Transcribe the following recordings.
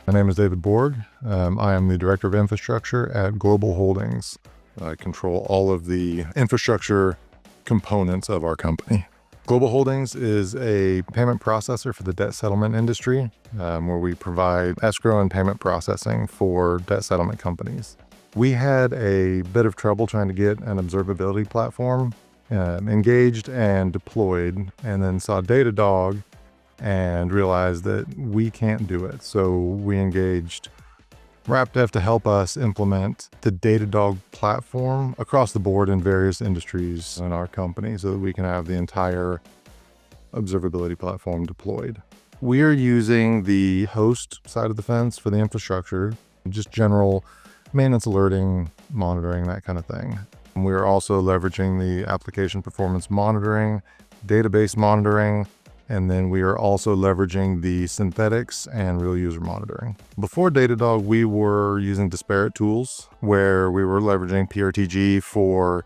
My name is David Borg. I am the Director of Infrastructure at Global Holdings. I control all of the infrastructure components of our company. Global Holdings is a payment processor for the debt settlement industry, where we provide escrow and payment processing for debt settlement companies. We had a bit of trouble trying to get an observability platform engaged and deployed, and then saw Datadog and realized that we can't do it. So we engaged RapDev to help us implement the Datadog platform across the board in various industries in our company so that we can have the entire observability platform deployed. We are using the host side of the fence for the infrastructure, just general maintenance alerting, monitoring, that kind of thing. We are also leveraging the application performance monitoring, database monitoring, and then we are also leveraging the synthetics and real user monitoring. Before Datadog, we were using disparate tools where we were leveraging PRTG for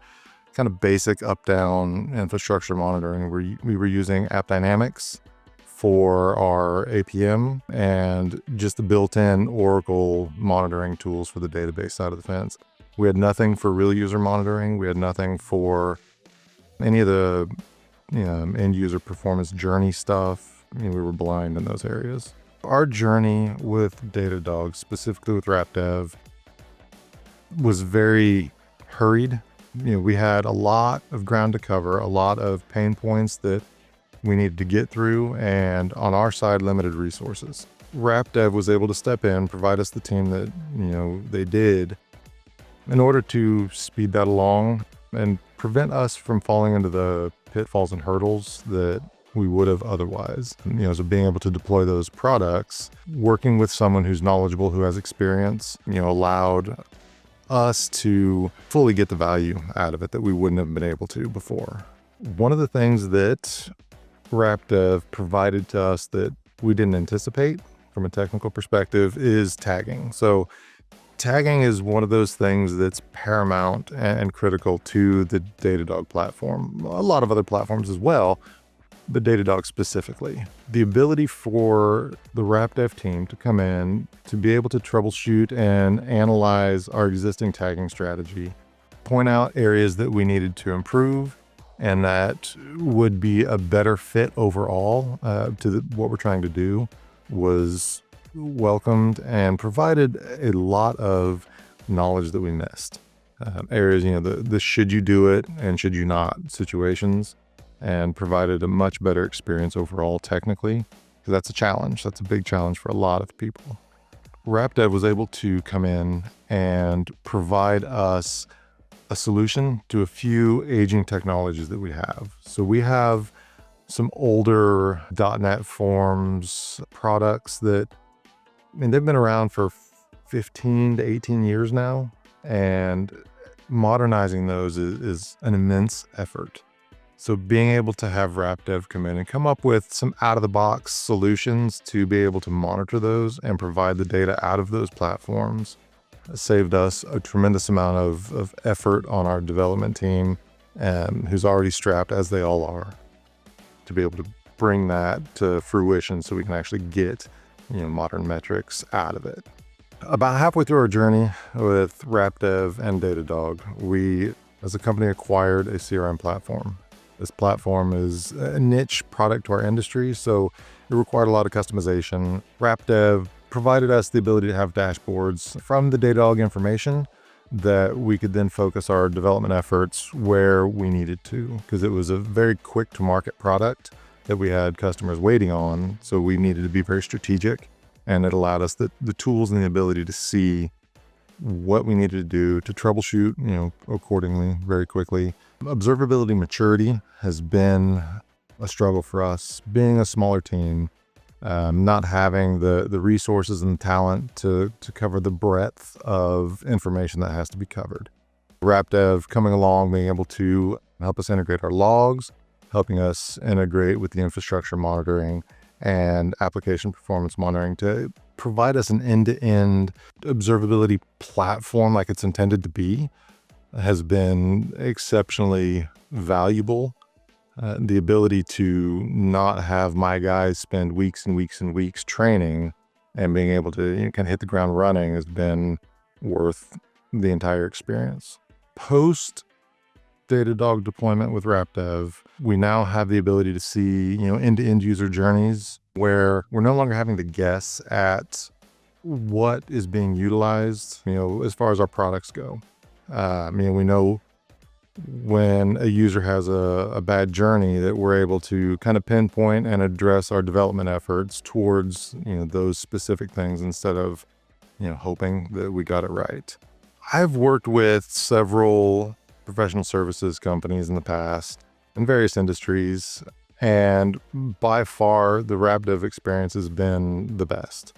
kind of basic up-down infrastructure monitoring. We were using AppDynamics for our APM and just the built-in Oracle monitoring tools for the database side of the fence. We had nothing for real user monitoring. We had nothing for any of the end user performance journey stuff. We were blind in those areas. Our journey with Datadog, specifically with RapDev, was very hurried. We had a lot of ground to cover, a lot of pain points that we needed to get through, and on our side, limited resources. RapDev was able to step in, provide us the team that they did in order to speed that along and prevent us from falling into the pitfalls and hurdles that we would have otherwise. So being able to deploy those products, working with someone who's knowledgeable, who has experience, allowed us to fully get the value out of it that we wouldn't have been able to before. One of the things that RapDev provided to us that we didn't anticipate from a technical perspective is tagging. So tagging is one of those things that's paramount and critical to the Datadog platform. A lot of other platforms as well, but Datadog specifically. The ability for the RapDev team to come in, to be able to troubleshoot and analyze our existing tagging strategy, point out areas that we needed to improve, and that would be a better fit overall to what we're trying to do, was welcomed and provided a lot of knowledge that we missed. Areas, the should you do it and should you not situations, and provided a much better experience overall technically, because that's a challenge. That's a big challenge for a lot of people. RapDev was able to come in and provide us a solution to a few aging technologies that we have. So we have some older .NET Forms products that, they've been around for 15 to 18 years now, and modernizing those is an immense effort. So being able to have RapDev come in and come up with some out-of-the-box solutions to be able to monitor those and provide the data out of those platforms saved us a tremendous amount of effort on our development team, who's already strapped, as they all are, to be able to bring that to fruition so we can actually get modern metrics out of it. About halfway through our journey with RapDev and Datadog, we, as a company, acquired a CRM platform. This platform is a niche product to our industry, so it required a lot of customization. RapDev provided us the ability to have dashboards from the Datadog information that we could then focus our development efforts where we needed to, because it was a very quick to market product that we had customers waiting on. So we needed to be very strategic, and it allowed us the tools and the ability to see what we needed to do to troubleshoot, accordingly, very quickly. Observability maturity has been a struggle for us, being a smaller team, not having the resources and talent to cover the breadth of information that has to be covered. RapDev coming along, being able to help us integrate our logs, helping us integrate with the infrastructure monitoring and application performance monitoring to provide us an end-to-end observability platform like it's intended to be, has been exceptionally valuable. The ability to not have my guys spend weeks and weeks and weeks training and being able to kind of hit the ground running has been worth the entire experience. Post Datadog deployment with RapDev, we now have the ability to see, end-to-end user journeys where we're no longer having to guess at what is being utilized, as far as our products go. We know when a user has a bad journey that we're able to kind of pinpoint and address our development efforts towards, those specific things instead of, hoping that we got it right. I've worked with several professional services companies in the past in various industries, and by far the RapDev experience has been the best.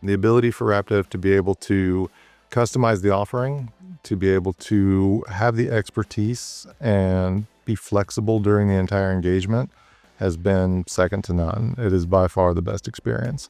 The ability for RapDev to be able to customize the offering, to be able to have the expertise and be flexible during the entire engagement has been second to none. It is by far the best experience.